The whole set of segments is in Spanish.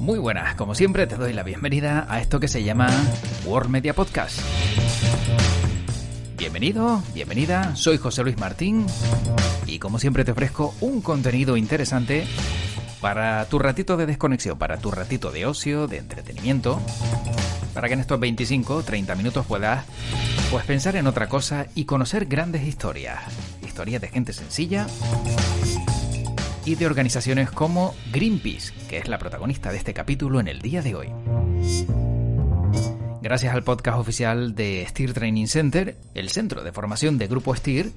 Muy buenas, como siempre te doy la bienvenida a esto que se llama World Media Podcast. Bienvenido, bienvenida, soy José Luis Martín y como siempre te ofrezco un contenido interesante para tu ratito de desconexión, para tu ratito de ocio, de entretenimiento, para que en estos 25 o 30 minutos puedas pensar en otra cosa y conocer grandes historias de gente sencilla y de organizaciones como Greenpeace, que es la protagonista de este capítulo en el día de hoy. Gracias al podcast oficial de Steer Training Center, el centro de formación de Grupo Steer,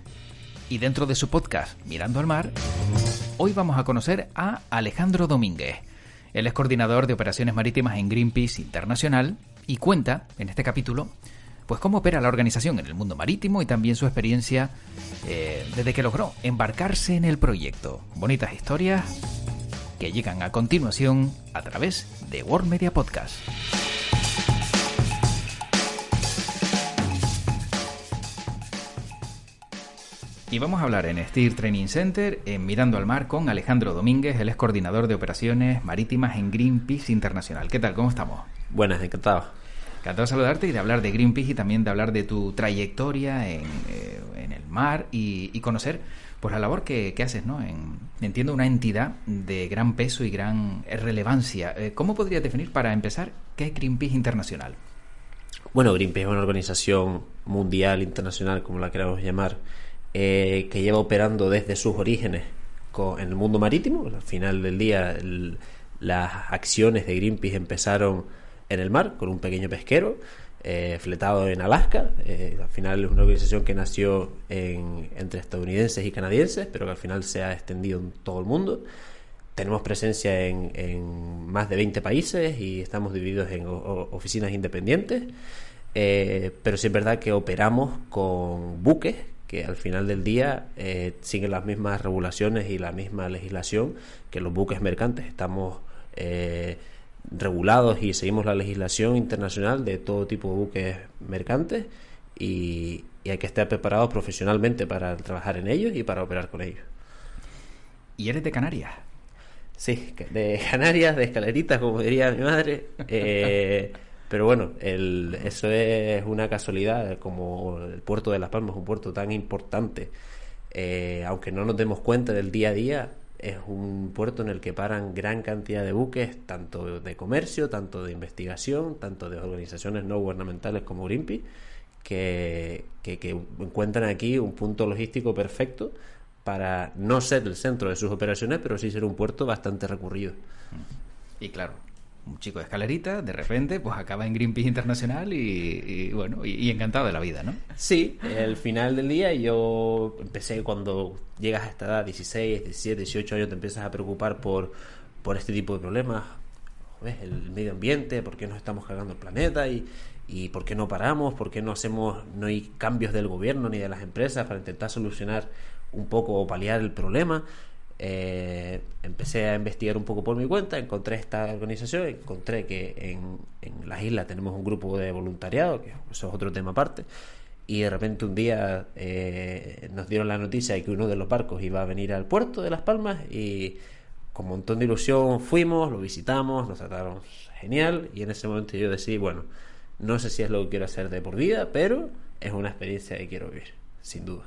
y dentro de su podcast Mirando al Mar, hoy vamos a conocer a Alejandro Domínguez. Él es coordinador de operaciones marítimas en Greenpeace Internacional y cuenta, en este capítulo, pues cómo opera la organización en el mundo marítimo y también su experiencia desde que logró embarcarse en el proyecto. Bonitas historias que llegan a continuación a través de World Media Podcast. Y vamos a hablar en Steer Training Center, en Mirando al Mar, con Alejandro Domínguez. Él es coordinador de operaciones marítimas en Greenpeace Internacional. ¿Qué tal? ¿Cómo estamos? Buenas, encantado. Encantado de saludarte y de hablar de Greenpeace y también de hablar de tu trayectoria en el mar y conocer pues la labor que haces, ¿no? Entiendo, una entidad de gran peso y gran relevancia. ¿Cómo podrías definir, para empezar, qué es Greenpeace Internacional? Bueno, Greenpeace es una organización mundial, internacional, como la queramos llamar, que lleva operando desde sus orígenes en el mundo marítimo. Al final del día, las acciones de Greenpeace empezaron en el mar, con un pequeño pesquero fletado en Alaska. Al final es una organización que nació entre estadounidenses y canadienses, pero que al final se ha extendido en todo el mundo. Tenemos presencia en más de 20 países y estamos divididos en oficinas independientes, pero sí es verdad que operamos con buques que al final del día siguen las mismas regulaciones y la misma legislación que los buques mercantes. Estamos regulados y seguimos la legislación internacional de todo tipo de buques mercantes y hay que estar preparados profesionalmente para trabajar en ellos y para operar con ellos. ¿Y eres de Canarias? Sí, de Canarias, de Escaleritas, como diría mi madre, pero bueno, eso es una casualidad. Como el puerto de Las Palmas es un puerto tan importante, aunque no nos demos cuenta del día a día, es un puerto en el que paran gran cantidad de buques, tanto de comercio, tanto de investigación, tanto de organizaciones no gubernamentales como Greenpeace, que encuentran aquí un punto logístico perfecto para no ser el centro de sus operaciones, pero sí ser un puerto bastante recurrido. Y claro, un chico de Escalerita, de repente, pues acaba en Greenpeace Internacional y bueno, y encantado de la vida, ¿no? Sí, al final del día yo empecé cuando llegas a esta edad, 16, 17, 18 años, te empiezas a preocupar por este tipo de problemas. Joder, el medio ambiente, por qué nos estamos cagando el planeta y por qué no paramos, por qué no hay cambios del gobierno ni de las empresas para intentar solucionar un poco o paliar el problema. Empecé a investigar un poco por mi cuenta, encontré esta organización, encontré que en las islas tenemos un grupo de voluntariado, que eso es otro tema aparte, y de repente un día nos dieron la noticia de que uno de los barcos iba a venir al puerto de Las Palmas y con un montón de ilusión fuimos, lo visitamos, nos trataron genial y en ese momento yo decidí, bueno, no sé si es lo que quiero hacer de por vida, pero es una experiencia que quiero vivir, sin duda.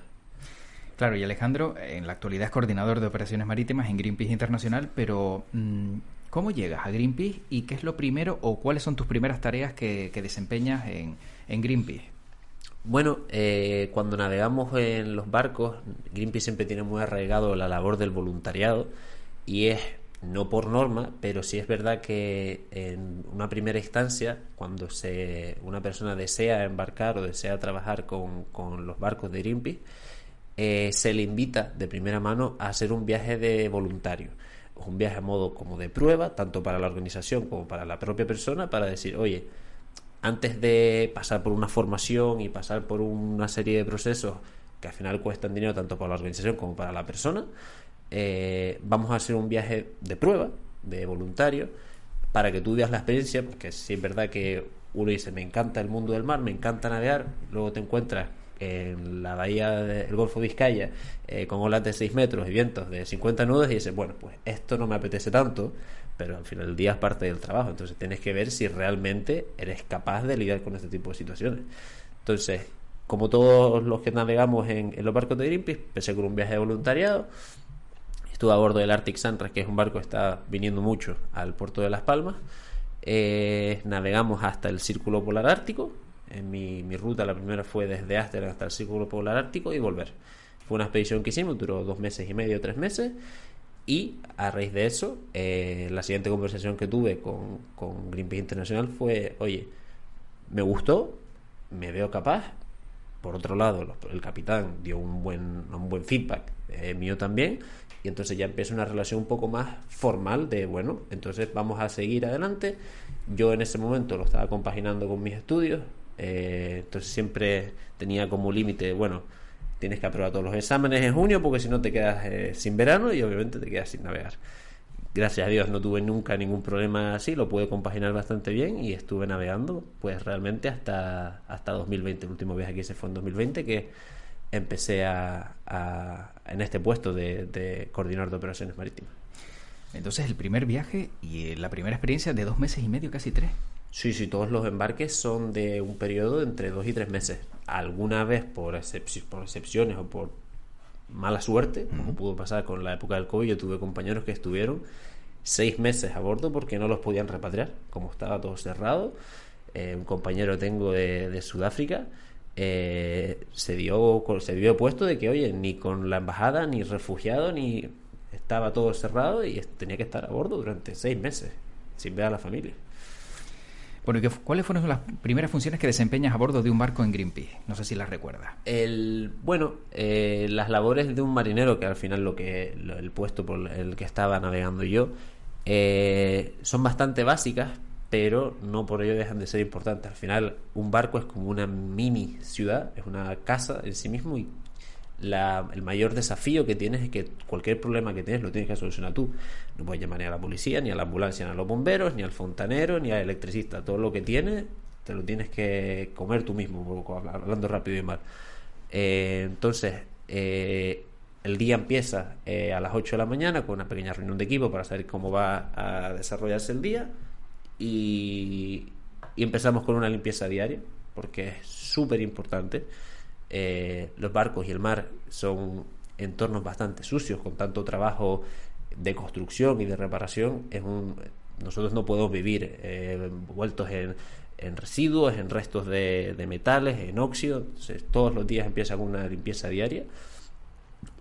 Claro, y Alejandro, en la actualidad es coordinador de operaciones marítimas en Greenpeace Internacional, pero ¿cómo llegas a Greenpeace y qué es lo primero o cuáles son tus primeras tareas que desempeñas en Greenpeace? Bueno, cuando navegamos en los barcos, Greenpeace siempre tiene muy arraigado la labor del voluntariado y es, no por norma, pero sí es verdad que en una primera instancia, cuando una persona desea embarcar o desea trabajar con los barcos de Greenpeace, se le invita de primera mano a hacer un viaje de voluntario. Es un viaje a modo como de prueba, tanto para la organización como para la propia persona, para decir, oye, antes de pasar por una formación y pasar por una serie de procesos que al final cuestan dinero tanto para la organización como para la persona, vamos a hacer un viaje de prueba, de voluntario, para que tú veas la experiencia, porque sí es verdad que uno dice, me encanta el mundo del mar, me encanta navegar, luego te encuentras en la bahía del Golfo de Vizcaya con olas de 6 metros y vientos de 50 nudos y dices, bueno, pues esto no me apetece tanto, pero al final del día es parte del trabajo, entonces tienes que ver si realmente eres capaz de lidiar con este tipo de situaciones. Entonces, como todos los que navegamos en los barcos de Greenpeace, empecé con un viaje de voluntariado. Estuve a bordo del Arctic Sunrise, que es un barco que está viniendo mucho al puerto de Las Palmas. Navegamos hasta el Círculo Polar Ártico. En mi ruta, la primera fue desde Ámsterdam hasta el Círculo Polar Ártico y volver. Fue una expedición que hicimos, duró 2 meses y medio, 3 meses. Y a raíz de eso, la siguiente conversación que tuve con Greenpeace Internacional fue: oye, me gustó, me veo capaz. Por otro lado, el capitán dio un buen feedback, mío también, y entonces ya empieza una relación un poco más formal de, bueno, entonces vamos a seguir adelante. Yo en ese momento lo estaba compaginando con mis estudios, entonces siempre tenía como límite, bueno, tienes que aprobar todos los exámenes en junio porque si no te quedas sin verano y obviamente te quedas sin navegar. Gracias a Dios no tuve nunca ningún problema así, lo pude compaginar bastante bien y estuve navegando pues realmente hasta 2020. El último viaje que hice fue en 2020, que empecé en este puesto de coordinador de operaciones marítimas. Entonces el primer viaje y la primera experiencia de 2 meses y medio, casi 3. Sí, todos los embarques son de un periodo de entre 2 y 3 meses. Alguna vez por excepciones o por mala suerte, como pudo pasar con la época del COVID, yo tuve compañeros que estuvieron 6 meses a bordo porque no los podían repatriar, como estaba todo cerrado. Un compañero tengo de Sudáfrica, se dio puesto de que, oye, ni con la embajada, ni refugiado, ni estaba todo cerrado y tenía que estar a bordo durante 6 meses sin ver a la familia. Bueno, ¿cuáles fueron las primeras funciones que desempeñas a bordo de un barco en Greenpeace? No sé si las recuerdas. Las labores de un marinero, que al final el puesto por el que estaba navegando yo, son bastante básicas, pero no por ello dejan de ser importantes. Al final, un barco es como una mini ciudad, es una casa en sí mismo, y el mayor desafío que tienes es que cualquier problema que tienes lo tienes que solucionar tú. No puedes llamar ni a la policía, ni a la ambulancia, ni a los bomberos, ni al fontanero, ni al electricista. Todo lo que tienes te lo tienes que comer tú mismo, hablando rápido y mal. Entonces, el día empieza a las 8 de la mañana con una pequeña reunión de equipo para saber cómo va a desarrollarse el día, y empezamos con una limpieza diaria porque es súper importante. Los barcos y el mar son entornos bastante sucios, con tanto trabajo de construcción y de reparación. Nosotros no podemos vivir envueltos en residuos, en restos de metales, en óxido. Entonces, todos los días empieza con una limpieza diaria.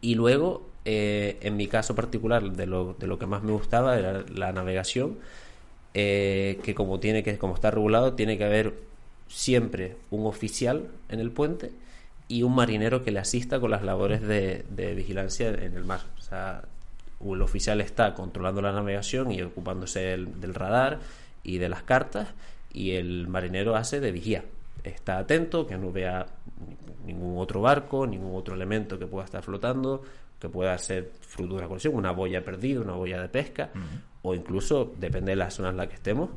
Y luego, en mi caso particular, de lo que más me gustaba era la navegación, que como está regulado, tiene que haber siempre un oficial en el puente y un marinero que le asista con las labores de vigilancia en el mar. O sea, el oficial está controlando la navegación y ocupándose del radar y de las cartas, y el marinero hace de vigía. Está atento, que no vea ningún otro barco, ningún otro elemento que pueda estar flotando, que pueda ser fruto de una colisión, una boya perdida, una boya de pesca, o incluso, depende de la zona en la que estemos,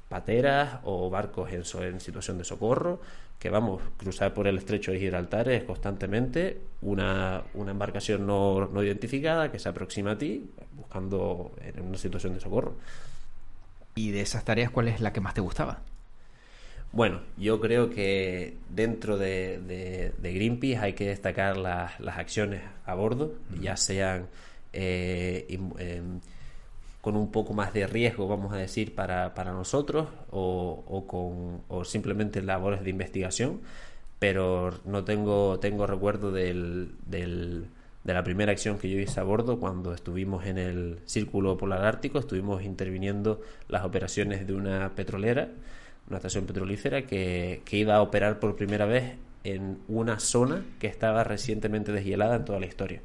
pateras o barcos en situación de socorro. Que cruzar por el estrecho de Gibraltar es constantemente una embarcación no identificada que se aproxima a ti buscando en una situación de socorro. ¿Y de esas tareas cuál es la que más te gustaba? Bueno, yo creo que dentro de Greenpeace hay que destacar las acciones a bordo, ya sean con un poco más de riesgo, vamos a decir, para nosotros, o simplemente labores de investigación. Pero no tengo recuerdo de la primera acción que yo hice a bordo cuando estuvimos en el Círculo Polar Ártico. Estuvimos interviniendo las operaciones de una petrolera, una estación petrolífera que iba a operar por primera vez en una zona que estaba recientemente deshielada en toda la historia.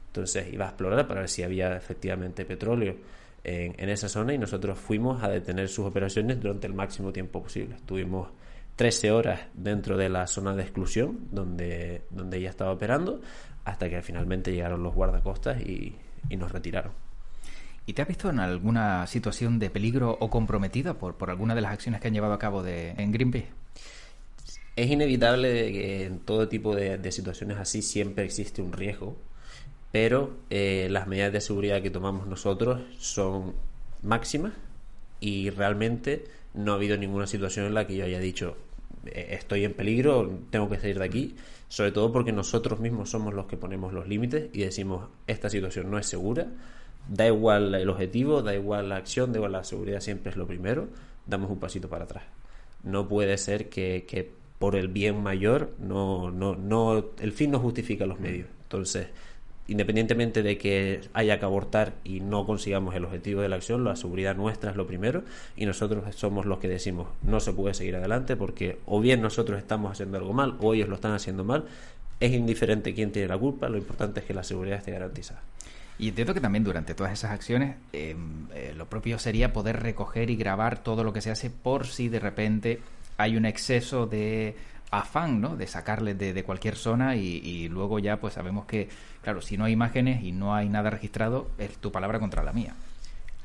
Entonces iba a explorar para ver si había efectivamente petróleo en esa zona, y nosotros fuimos a detener sus operaciones durante el máximo tiempo posible. Estuvimos 13 horas dentro de la zona de exclusión donde ella estaba operando, hasta que finalmente llegaron los guardacostas y nos retiraron. ¿Y te has visto en alguna situación de peligro o comprometida por alguna de las acciones que han llevado a cabo en Greenpeace? Es inevitable que en todo tipo de situaciones así siempre existe un riesgo, pero las medidas de seguridad que tomamos nosotros son máximas y realmente no ha habido ninguna situación en la que yo haya dicho estoy en peligro, tengo que salir de aquí, sobre todo porque nosotros mismos somos los que ponemos los límites y decimos esta situación no es segura, da igual el objetivo, da igual la acción, da igual la seguridad, siempre es lo primero, damos un pasito para atrás. No puede ser que por el bien mayor el fin no justifica los medios. Entonces, independientemente de que haya que abortar y no consigamos el objetivo de la acción, la seguridad nuestra es lo primero y nosotros somos los que decimos no se puede seguir adelante porque o bien nosotros estamos haciendo algo mal o ellos lo están haciendo mal. Es indiferente quién tiene la culpa, lo importante es que la seguridad esté garantizada. Y entiendo que también durante todas esas acciones lo propio sería poder recoger y grabar todo lo que se hace por si de repente hay un exceso de afán, ¿no?, de sacarle de cualquier zona y luego ya pues sabemos que, claro, si no hay imágenes y no hay nada registrado, es tu palabra contra la mía.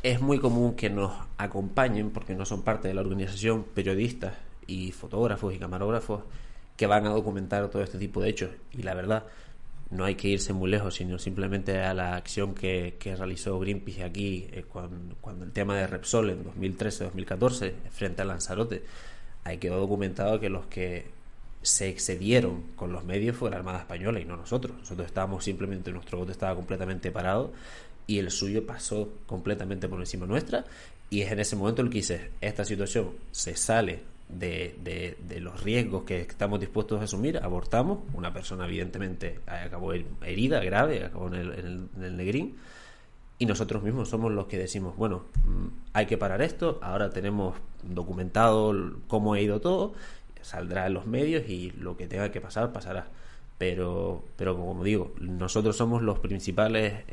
Es muy común que nos acompañen, porque no son parte de la organización, periodistas y fotógrafos y camarógrafos que van a documentar todo este tipo de hechos. Y la verdad, no hay que irse muy lejos, sino simplemente a la acción que realizó Greenpeace aquí cuando el tema de Repsol en 2013-2014 frente a Lanzarote. Ahí quedó documentado que los que se excedieron con los medios fue la Armada Española y no nosotros. Nosotros estábamos simplemente, nuestro bote estaba completamente parado y el suyo pasó completamente por encima nuestra, y es en ese momento el que dice, esta situación se sale de los riesgos que estamos dispuestos a asumir, abortamos, una persona evidentemente acabó herida grave, acabó en el Negrín, y nosotros mismos somos los que decimos, bueno, hay que parar esto, ahora tenemos documentado cómo ha ido todo, saldrá en los medios y lo que tenga que pasar, pasará. Pero como digo, nosotros somos las principales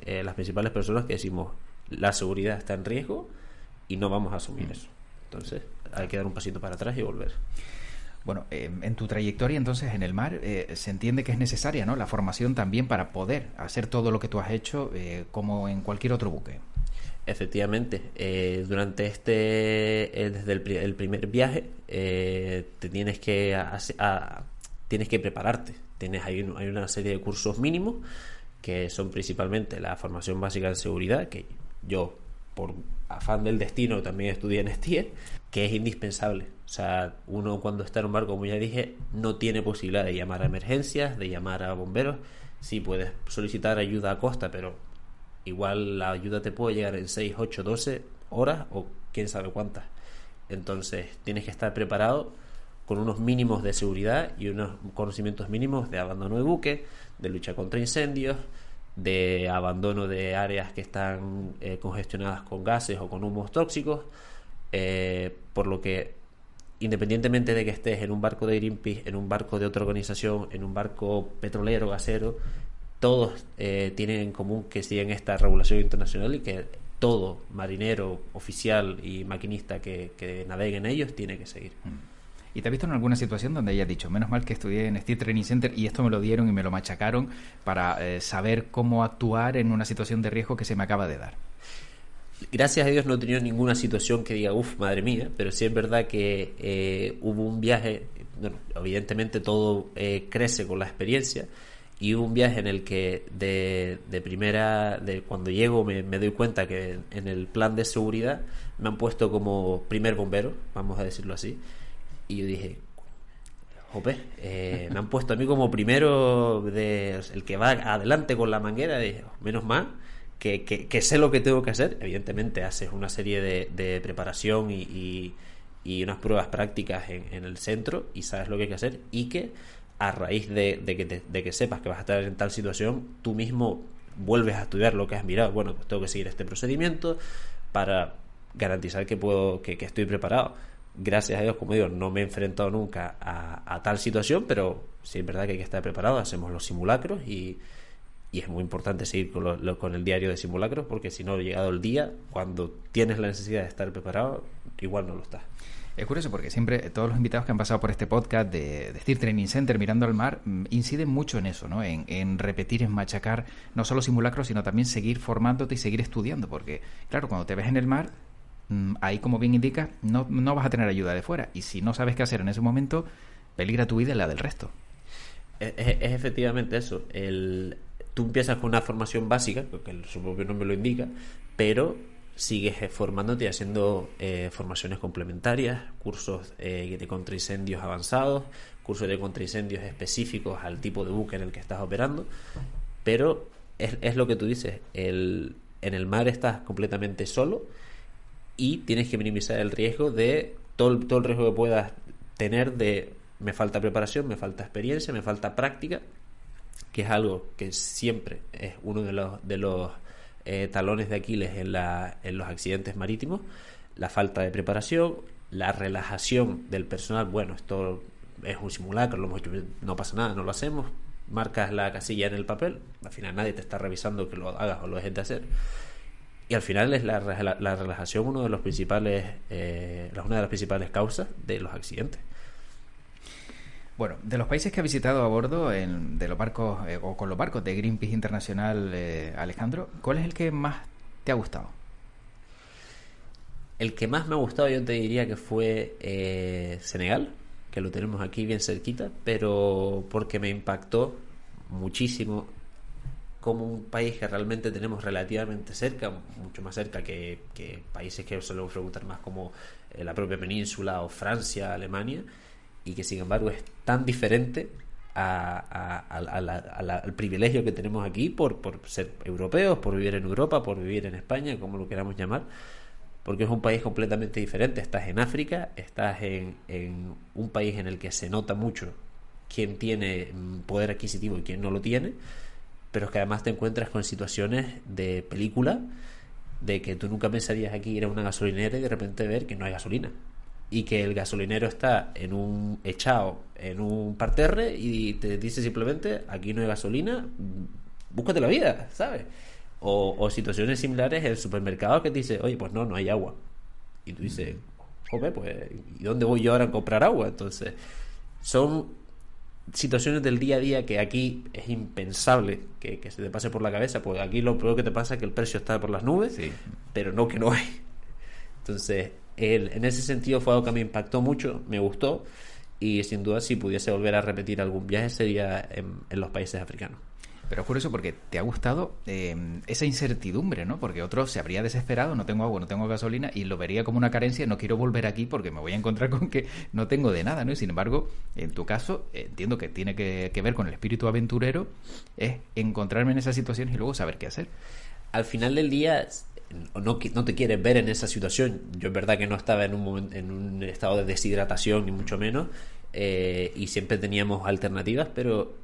personas que decimos, la seguridad está en riesgo y no vamos a asumir eso. Entonces, hay que dar un pasito para atrás y volver. Bueno, en tu trayectoria entonces en el mar se entiende que es necesaria, ¿no?, la formación también para poder hacer todo lo que tú has hecho como en cualquier otro buque. Efectivamente, durante desde el primer viaje te tienes que prepararte. Hay una serie de cursos mínimos que son principalmente la formación básica en seguridad, que yo por afán del destino también estudié en STIE, que es indispensable. O sea, uno cuando está en un barco, como ya dije, no tiene posibilidad de llamar a emergencias, de llamar a bomberos. Sí puedes solicitar ayuda a costa, pero igual la ayuda te puede llegar en 6, 8, 12 horas o quién sabe cuántas. Entonces tienes que estar preparado con unos mínimos de seguridad y unos conocimientos mínimos de abandono de buque, de lucha contra incendios, de abandono de áreas que están congestionadas con gases o con humos tóxicos, por lo que independientemente de que estés en un barco de Greenpeace, en un barco de otra organización, en un barco petrolero, gasero, todos tienen en común que siguen esta regulación internacional y que todo marinero, oficial y maquinista que navegue en ellos tiene que seguir. ¿Y te has visto en alguna situación donde hayas dicho, menos mal que estudié en Steel Training Center y esto me lo dieron y me lo machacaron para saber cómo actuar en una situación de riesgo que se me acaba de dar? Gracias a Dios no he tenido ninguna situación que diga, madre mía, pero sí es verdad que hubo un viaje, bueno, evidentemente todo crece con la experiencia, y hubo un viaje en el que de cuando llego me doy cuenta que en el plan de seguridad me han puesto como primer bombero, vamos a decirlo así, y yo dije, jope, me han puesto a mí como primero, el que va adelante con la manguera, dije, menos mal que sé lo que tengo que hacer. Evidentemente haces una serie de preparación y unas pruebas prácticas en el centro y sabes lo que hay que hacer, y que a raíz de que sepas que vas a estar en tal situación, tú mismo vuelves a estudiar lo que has mirado. Bueno, pues tengo que seguir este procedimiento para garantizar que estoy preparado. Gracias a Dios, como digo, no me he enfrentado nunca a tal situación, pero sí es verdad que hay que estar preparado. Hacemos los simulacros y es muy importante seguir con el diario de simulacros, porque si no, llegado el día, cuando tienes la necesidad de estar preparado, igual no lo estás. Es curioso porque siempre todos los invitados que han pasado por este podcast de Steel Training Center Mirando al Mar inciden mucho en eso, ¿no? En repetir, en machacar no solo simulacros, sino también seguir formándote y seguir estudiando, porque claro, cuando te ves en el mar, ahí como bien indica, no vas a tener ayuda de fuera, y si no sabes qué hacer en ese momento, peligra tu vida y la del resto. Es efectivamente eso. Tú empiezas con una formación básica, porque su propio nombre lo indica, pero sigues formándote y haciendo formaciones complementarias, cursos de contraincendios avanzados, cursos de contraincendios específicos al tipo de buque en el que estás operando, pero es lo que tú dices, en el mar estás completamente solo y tienes que minimizar el riesgo de todo el riesgo que puedas tener de me falta preparación, me falta experiencia, me falta práctica, que es algo que siempre es uno de los talones de Aquiles en los accidentes marítimos, la falta de preparación, la relajación del personal. Bueno, esto es un simulacro, lo hemos hecho, no pasa nada, no lo hacemos, marcas la casilla en el papel, al final nadie te está revisando que lo hagas o lo dejes de hacer, y al final es la relajación una de las principales causas de los accidentes. Bueno, de los países que ha visitado a bordo de los barcos o con los barcos de Greenpeace Internacional, Alejandro, ¿cuál es el que más te ha gustado? El que más me ha gustado yo te diría que fue Senegal, que lo tenemos aquí bien cerquita, pero porque me impactó muchísimo como un país que realmente tenemos relativamente cerca, mucho más cerca que países que solemos preguntar más como la propia península o Francia, Alemania, y que sin embargo es tan diferente al privilegio que tenemos aquí por ser europeos, por vivir en Europa, por vivir en España, como lo queramos llamar, porque es un país completamente diferente. Estás en África, estás en un país en el que se nota mucho quién tiene poder adquisitivo y quién no lo tiene, pero es que además te encuentras con situaciones de película, de que tú nunca pensarías aquí ir a una gasolinera y de repente ver que no hay gasolina, y que el gasolinero está echado en un parterre y te dice simplemente aquí no hay gasolina, búscate la vida, ¿sabes? O situaciones similares en el supermercado que te dice, oye, pues no hay agua, y tú dices, joder, pues ¿y dónde voy yo ahora a comprar agua? Entonces son situaciones del día a día que aquí es impensable que se te pase por la cabeza, porque aquí lo primero que te pasa es que el precio está por las nubes, sí, pero no que no hay. Entonces en ese sentido fue algo que me impactó mucho, me gustó, y sin duda si pudiese volver a repetir algún viaje sería en los países africanos. Pero es curioso porque te ha gustado esa incertidumbre, ¿no? Porque otro se habría desesperado, no tengo agua, no tengo gasolina, y lo vería como una carencia, no quiero volver aquí porque me voy a encontrar con que no tengo de nada, ¿no? Y sin embargo, en tu caso, entiendo que tiene que ver con el espíritu aventurero, es encontrarme en esas situaciones y luego saber qué hacer. Al final del día no te quieres ver en esa situación. Yo es verdad que no estaba en un estado de deshidratación ni mucho menos, y siempre teníamos alternativas, pero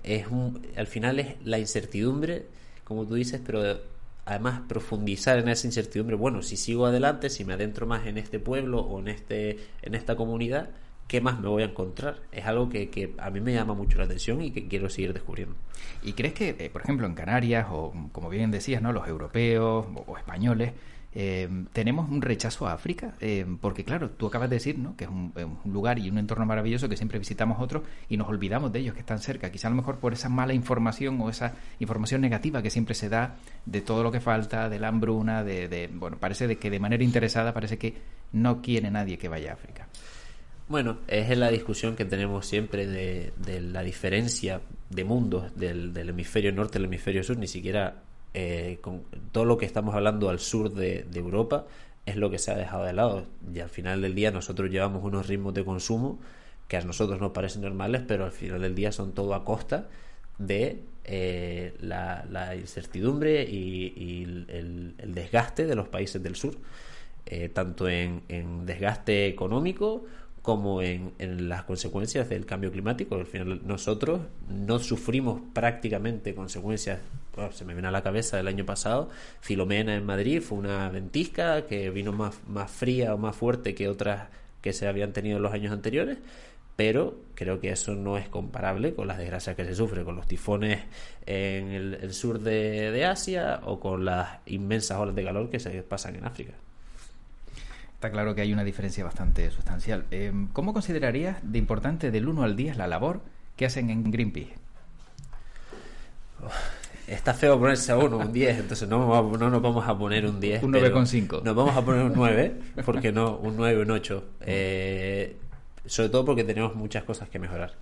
al final es la incertidumbre, como tú dices, pero además profundizar en esa incertidumbre. Bueno, si sigo adelante, si me adentro más en este pueblo o en esta comunidad, ¿qué más me voy a encontrar? Es algo que a mí me llama mucho la atención y que quiero seguir descubriendo. ¿Y crees que, por ejemplo, en Canarias, o como bien decías, ¿no?, los europeos o españoles, tenemos un rechazo a África? Porque claro, tú acabas de decir, ¿no?, que es un lugar y un entorno maravilloso, que siempre visitamos otros y nos olvidamos de ellos que están cerca, quizá a lo mejor por esa mala información o esa información negativa que siempre se da de todo lo que falta, de la hambruna, bueno, parece de que de manera interesada parece que no quiere nadie que vaya a África. Bueno, es la discusión que tenemos siempre de la diferencia de mundos del hemisferio norte al hemisferio sur. Ni siquiera con todo lo que estamos hablando al sur de Europa es lo que se ha dejado de lado, y al final del día nosotros llevamos unos ritmos de consumo que a nosotros nos parecen normales, pero al final del día son todo a costa de la incertidumbre y el desgaste de los países del sur, tanto en desgaste económico como en las consecuencias del cambio climático. Al final nosotros no sufrimos prácticamente consecuencias. Bueno, se me viene a la cabeza el año pasado, Filomena en Madrid, fue una ventisca que vino más fría o más fuerte que otras que se habían tenido en los años anteriores, pero creo que eso no es comparable con las desgracias que se sufren con los tifones en el sur de Asia o con las inmensas olas de calor que se pasan en África. Está claro que hay una diferencia bastante sustancial. ¿Cómo considerarías de importante del 1 al 10 la labor que hacen en Greenpeace? Está feo ponerse a uno, un 10, entonces no nos vamos a poner un 10. Un 9,5. Nos vamos a poner un 9, porque no, un 9 o un 8. sobre todo porque tenemos muchas cosas que mejorar.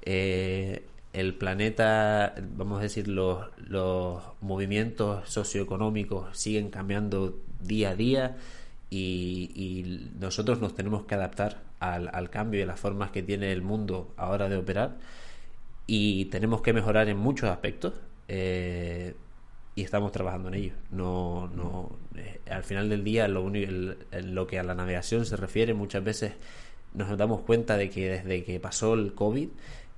El planeta, vamos a decir, los movimientos socioeconómicos siguen cambiando día a día y nosotros nos tenemos que adaptar al cambio y a las formas que tiene el mundo ahora de operar, y tenemos que mejorar en muchos aspectos, y estamos trabajando en ello. Al final del día, en lo que a la navegación se refiere, muchas veces nos damos cuenta de que desde que pasó el COVID,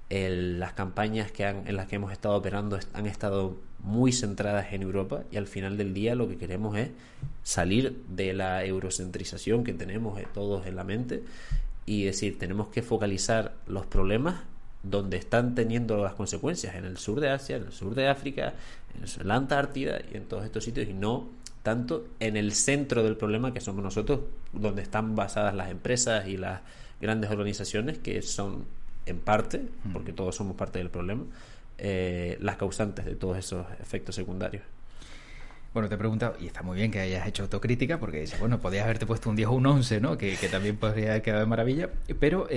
las campañas en las que hemos estado operando han estado muy centradas en Europa, y al final del día lo que queremos es salir de la eurocentrización que tenemos todos en la mente y decir, tenemos que focalizar los problemas donde están teniendo las consecuencias, en el sur de Asia, en el sur de África, en la Antártida y en todos estos sitios, y no tanto en el centro del problema, que somos nosotros, donde están basadas las empresas y las grandes organizaciones, que son en parte, porque todos somos parte del problema, las causantes de todos esos efectos secundarios. Bueno, te he preguntado, y está muy bien que hayas hecho autocrítica, porque dices, bueno, podías haberte puesto un 10 o un 11, ¿no? Que también podría haber quedado de maravilla, pero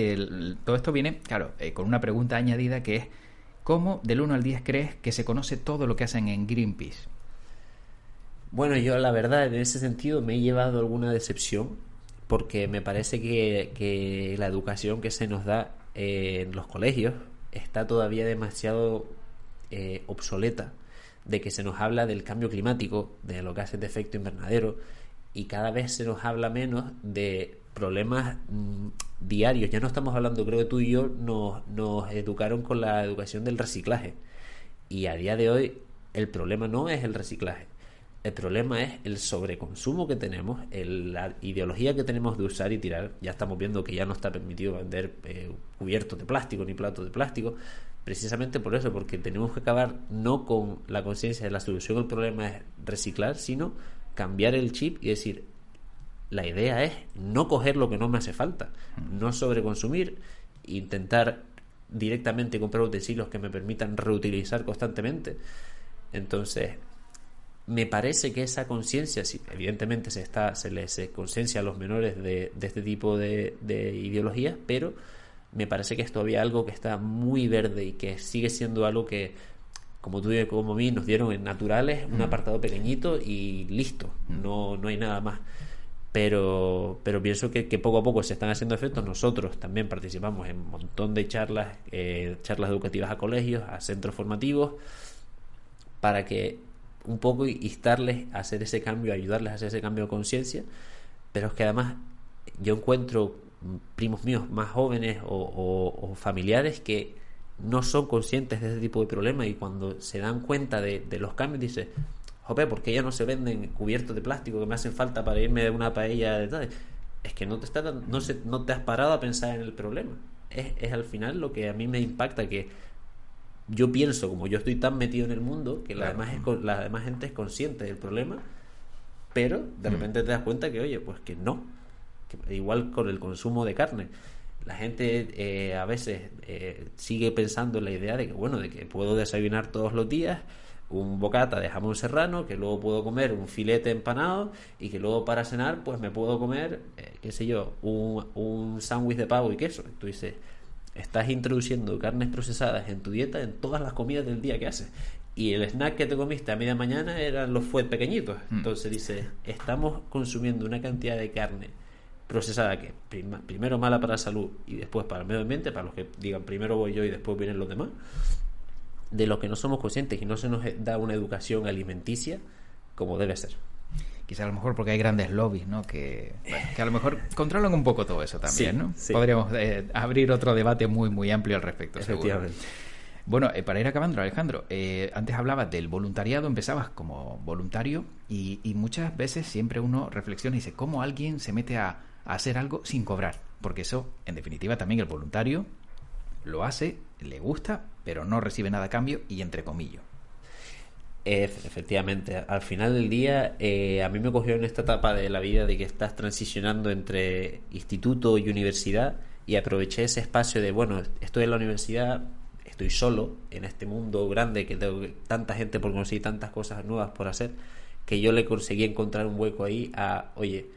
todo esto viene, claro, con una pregunta añadida, que es, ¿cómo del 1 al 10 crees que se conoce todo lo que hacen en Greenpeace? Bueno, yo la verdad, en ese sentido me he llevado alguna decepción, porque me parece que la educación que se nos da en los colegios está todavía demasiado obsoleta, de que se nos habla del cambio climático, de lo que hace de efecto invernadero, y cada vez se nos habla menos de problemas diarios. Ya no estamos hablando, creo que tú y yo nos educaron con la educación del reciclaje, y a día de hoy el problema no es el reciclaje, el problema es el sobreconsumo que tenemos, la ideología que tenemos de usar y tirar. Ya estamos viendo que ya no está permitido vender cubiertos de plástico ni platos de plástico, precisamente por eso, porque tenemos que acabar no con la conciencia de la solución al problema es reciclar, sino cambiar el chip y decir, la idea es no coger lo que no me hace falta, no sobreconsumir, intentar directamente comprar utensilios que me permitan reutilizar constantemente. Entonces, me parece que esa conciencia, sí, evidentemente se les conciencia a los menores de este tipo de ideologías, pero me parece que es todavía algo que está muy verde y que sigue siendo algo que, como tú y como a mí, nos dieron en naturales, un apartado pequeñito y listo, no hay nada más. Pero pienso que poco a poco se están haciendo efectos. Nosotros también participamos en un montón de charlas educativas a colegios, a centros formativos, para que un poco instarles a hacer ese cambio, ayudarles a hacer ese cambio de conciencia. Pero es que además yo encuentro primos míos más jóvenes o familiares que no son conscientes de ese tipo de problemas, y cuando se dan cuenta de los cambios dicen, jope, ¿por qué ya no se venden cubiertos de plástico que me hacen falta para irme de una paella de tal? Es que no te has parado a pensar en el problema. Es al final lo que a mí me impacta, que yo pienso, como yo estoy tan metido en el mundo, que la demás gente es consciente del problema, pero de repente te das cuenta que, oye, pues que no, que igual con el consumo de carne, la gente a veces sigue pensando en la idea de que, bueno, de que puedo desayunar todos los días un bocata de jamón serrano, que luego puedo comer un filete empanado, y que luego para cenar pues me puedo comer, qué sé yo, un sándwich de pavo y queso. Tú dices, estás introduciendo carnes procesadas en tu dieta en todas las comidas del día que haces, y el snack que te comiste a media mañana eran los fuet pequeñitos. Entonces dices, estamos consumiendo una cantidad de carne procesada que primero mala para la salud y después para el medio ambiente, para los que digan primero voy yo y después vienen los demás, de lo que no somos conscientes, y no se nos da una educación alimenticia como debe ser. Quizá a lo mejor porque hay grandes lobbies, ¿no? Que a lo mejor controlan un poco todo eso también, sí, ¿no? Sí. Podríamos abrir otro debate muy, muy amplio al respecto, Efectivamente. seguro. Bueno, para ir acabando, Alejandro, antes hablabas del voluntariado, empezabas como voluntario, y muchas veces siempre uno reflexiona y dice, ¿cómo alguien se mete a hacer algo sin cobrar? Porque eso, en definitiva, también el voluntario lo hace, le gusta, pero no recibe nada a cambio, y entre comillas. Efectivamente, al final del día a mí me cogió en esta etapa de la vida de que estás transicionando entre instituto y universidad, y aproveché ese espacio de, bueno, estoy en la universidad, estoy solo en este mundo grande, que tengo tanta gente por conocer, tantas cosas nuevas por hacer, que yo le conseguí encontrar un hueco ahí a, oye,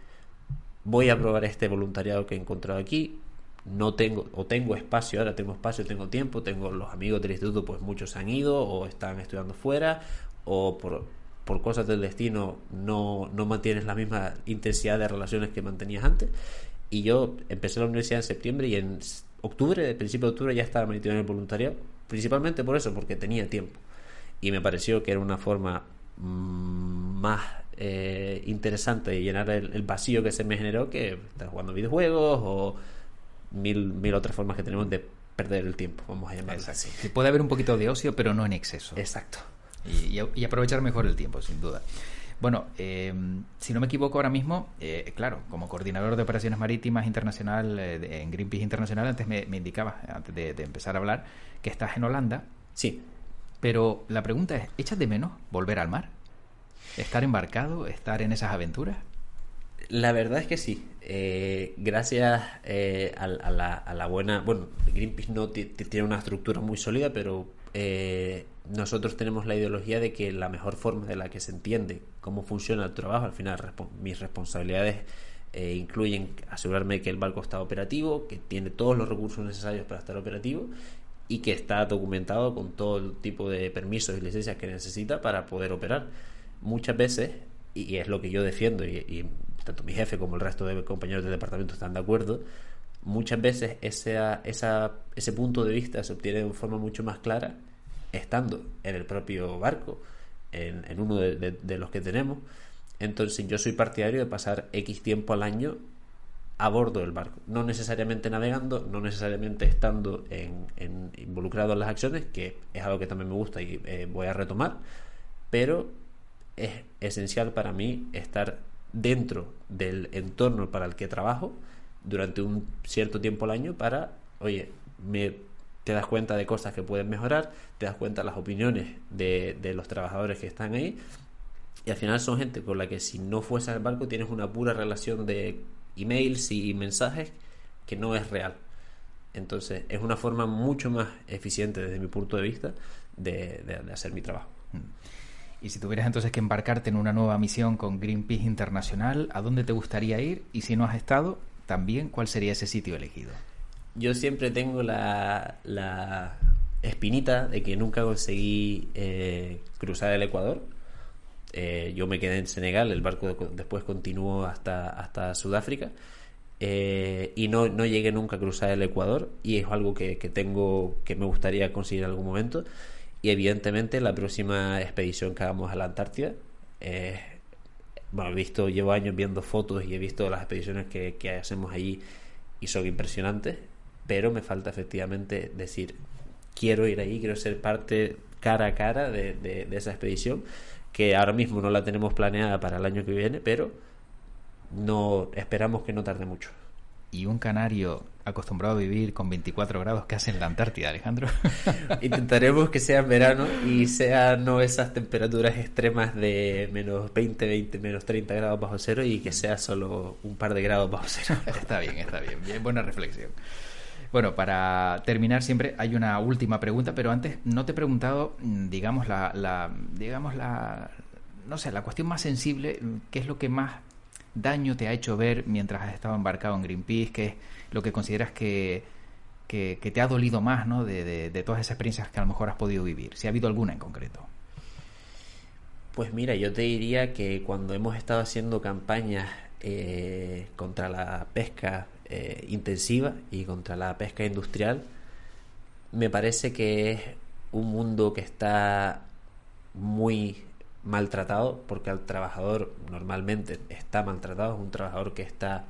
voy a probar este voluntariado que he encontrado aquí, no tengo, o tengo espacio, ahora tengo espacio, tengo tiempo, tengo los amigos del instituto, pues muchos han ido o están estudiando fuera, o por cosas del destino no mantienes la misma intensidad de relaciones que mantenías antes. Y yo empecé la universidad en septiembre y en octubre, principio de octubre, ya estaba metido en el voluntariado, principalmente por eso, porque tenía tiempo. Y me pareció que era una forma más interesante de llenar el vacío que se me generó que estar jugando videojuegos o mil otras formas que tenemos de perder el tiempo, vamos a llamarlo así. Sí, puede haber un poquito de ocio, pero no en exceso. Exacto. Y aprovechar mejor el tiempo, sin duda. Bueno, si no me equivoco ahora mismo, claro, como coordinador de operaciones marítimas internacional en Greenpeace Internacional, antes me indicabas, antes de empezar a hablar, que estás en Holanda. Sí. Pero la pregunta es, ¿echas de menos volver al mar? ¿Estar embarcado? ¿Estar en esas aventuras? La verdad es que sí. Gracias a la buena... Bueno, Greenpeace no tiene una estructura muy sólida, pero nosotros tenemos la ideología de que la mejor forma de la que se entiende cómo funciona el trabajo, al final mis responsabilidades incluyen asegurarme que el barco está operativo, que tiene todos los recursos necesarios para estar operativo y que está documentado con todo el tipo de permisos y licencias que necesita para poder operar. Muchas veces, y es lo que yo defiendo, y tanto mi jefe como el resto de compañeros del departamento están de acuerdo, muchas veces ese punto de vista se obtiene de forma mucho más clara estando en el propio barco, en uno de los que tenemos. Entonces yo soy partidario de pasar X tiempo al año a bordo del barco, no necesariamente navegando, no necesariamente estando involucrado en las acciones, que es algo que también me gusta y voy a retomar, pero es esencial para mí estar dentro del entorno para el que trabajo durante un cierto tiempo al año para, oye, te das cuenta de cosas que pueden mejorar, te das cuenta de las opiniones de los trabajadores que están ahí, y al final son gente con la que si no fuese al barco tienes una pura relación de emails y mensajes que no es real. Entonces es una forma mucho más eficiente desde mi punto de vista de hacer mi trabajo. Y si tuvieras entonces que embarcarte en una nueva misión con Greenpeace Internacional, ¿a dónde te gustaría ir? Y si no has estado, también, ¿cuál sería ese sitio elegido? Yo siempre tengo la espinita de que nunca conseguí cruzar el Ecuador. Yo me quedé en Senegal, el barco después continuó hasta Sudáfrica, y no llegué nunca a cruzar el Ecuador, y es algo que me gustaría conseguir en algún momento. Y evidentemente la próxima expedición que hagamos a la Antártida, llevo años viendo fotos y he visto las expediciones que hacemos allí y son impresionantes, pero me falta efectivamente decir, quiero ir ahí, quiero ser parte cara a cara de esa expedición, que ahora mismo no la tenemos planeada para el año que viene, pero esperamos que no tarde mucho. ¿Y un canario acostumbrado a vivir con 24 grados qué hace en la Antártida, Alejandro? Intentaremos que sea en verano y sean no esas temperaturas extremas de menos 20, menos 30 grados bajo cero, y que sea solo un par de grados bajo cero. Está bien, bien, buena reflexión. Bueno, para terminar siempre hay una última pregunta, pero antes no te he preguntado, digamos la cuestión más sensible, ¿qué es lo que más daño te ha hecho ver mientras has estado embarcado en Greenpeace? ¿Qué es lo que consideras que te ha dolido más, ¿no? de todas esas experiencias que a lo mejor has podido vivir? Si ha habido alguna en concreto. Pues mira, yo te diría que cuando hemos estado haciendo campañas contra la pesca intensiva y contra la pesca industrial, me parece que es un mundo que está muy maltratado, porque el trabajador normalmente está maltratado, es un trabajador que está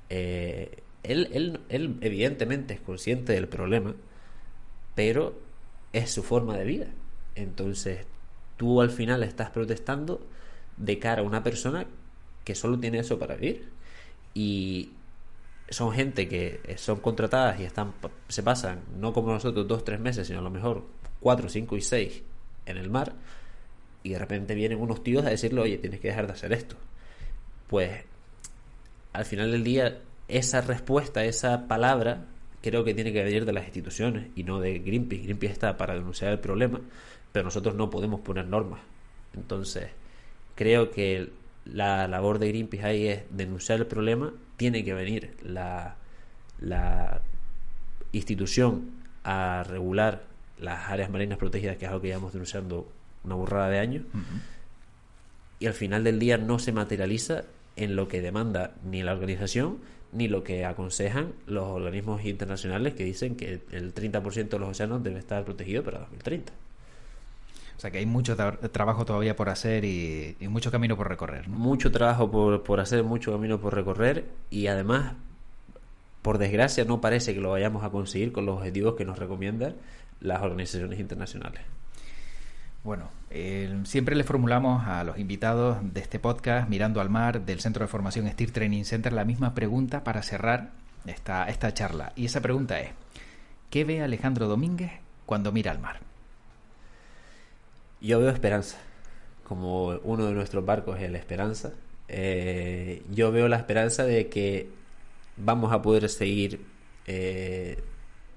él evidentemente es consciente del problema, pero es su forma de vida. Entonces tú al final estás protestando de cara a una persona que solo tiene eso para vivir, y son gente que son contratadas y se pasan, no como nosotros 2-3 meses, sino a lo mejor 4, 5 y 6 en el mar, y de repente vienen unos tíos a decirle, oye, tienes que dejar de hacer esto. Pues al final del día esa respuesta, esa palabra, creo que tiene que venir de las instituciones y no de Greenpeace. Greenpeace está para denunciar el problema, pero nosotros no podemos poner normas. Entonces creo que la labor de Greenpeace ahí es denunciar el problema. Tiene que venir institución a regular las áreas marinas protegidas, que es algo que llevamos denunciando una burrada de años, y al final del día no se materializa en lo que demanda ni la organización ni lo que aconsejan los organismos internacionales, que dicen que el 30% de los océanos debe estar protegido para 2030. O sea que hay mucho trabajo todavía por hacer y mucho camino por recorrer, ¿no? Mucho trabajo por hacer, mucho camino por recorrer, y además, por desgracia, no parece que lo vayamos a conseguir con los objetivos que nos recomiendan las organizaciones internacionales. Bueno, siempre le formulamos a los invitados de este podcast, Mirando al Mar, del Centro de Formación Steer Training Center, la misma pregunta para cerrar esta charla. Y esa pregunta es: ¿qué ve Alejandro Domínguez cuando mira al mar? Yo veo esperanza. Como uno de nuestros barcos es la Esperanza, yo veo la esperanza de que vamos a poder seguir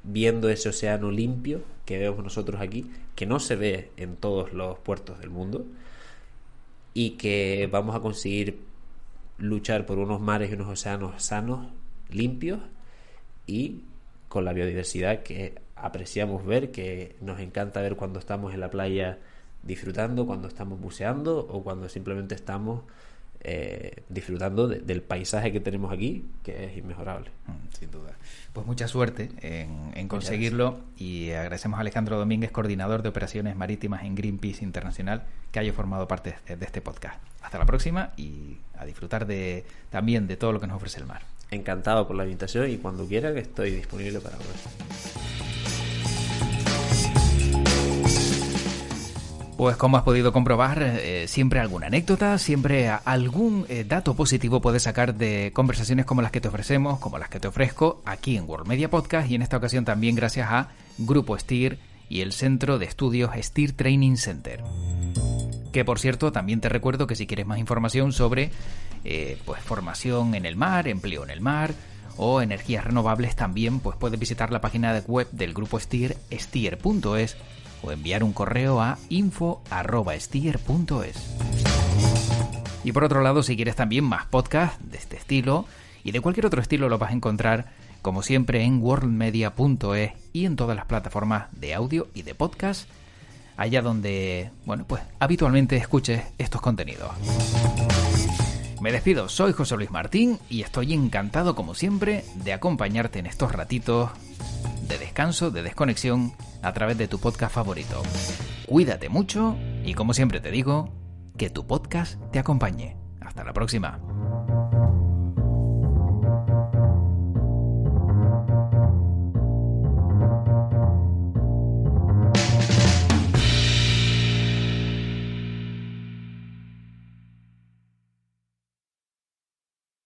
viendo ese océano limpio que vemos nosotros aquí, que no se ve en todos los puertos del mundo, y que vamos a conseguir luchar por unos mares y unos océanos sanos, limpios y con la biodiversidad que apreciamos ver, que nos encanta ver cuando estamos en la playa disfrutando, cuando estamos buceando o cuando simplemente estamos disfrutando del paisaje que tenemos aquí, que es inmejorable. Sin duda. Pues mucha suerte en conseguirlo, y agradecemos a Alejandro Domínguez, coordinador de operaciones marítimas en Greenpeace Internacional, que haya formado parte de este podcast. Hasta la próxima y a disfrutar también de todo lo que nos ofrece el mar. Encantado por la invitación, y cuando quieran estoy disponible para volver. Pues como has podido comprobar, siempre alguna anécdota, siempre algún dato positivo puedes sacar de conversaciones como las que te ofrecemos, como las que te ofrezco aquí en World Media Podcast, y en esta ocasión también gracias a Grupo Steer y el Centro de Estudios Steer Training Center. Que por cierto, también te recuerdo que si quieres más información sobre pues formación en el mar, empleo en el mar o energías renovables, también pues puedes visitar la página web del Grupo Steer, steer.es, o enviar un correo a info@steer.es. Y por otro lado, si quieres también más podcasts de este estilo y de cualquier otro estilo, lo vas a encontrar como siempre en worldmedia.es y en todas las plataformas de audio y de podcast, allá donde, bueno, pues habitualmente escuches estos contenidos. Me despido, soy José Luis Martín y estoy encantado como siempre de acompañarte en estos ratitos de descanso, de desconexión, a través de tu podcast favorito. Cuídate mucho y, como siempre te digo, que tu podcast te acompañe. Hasta la próxima.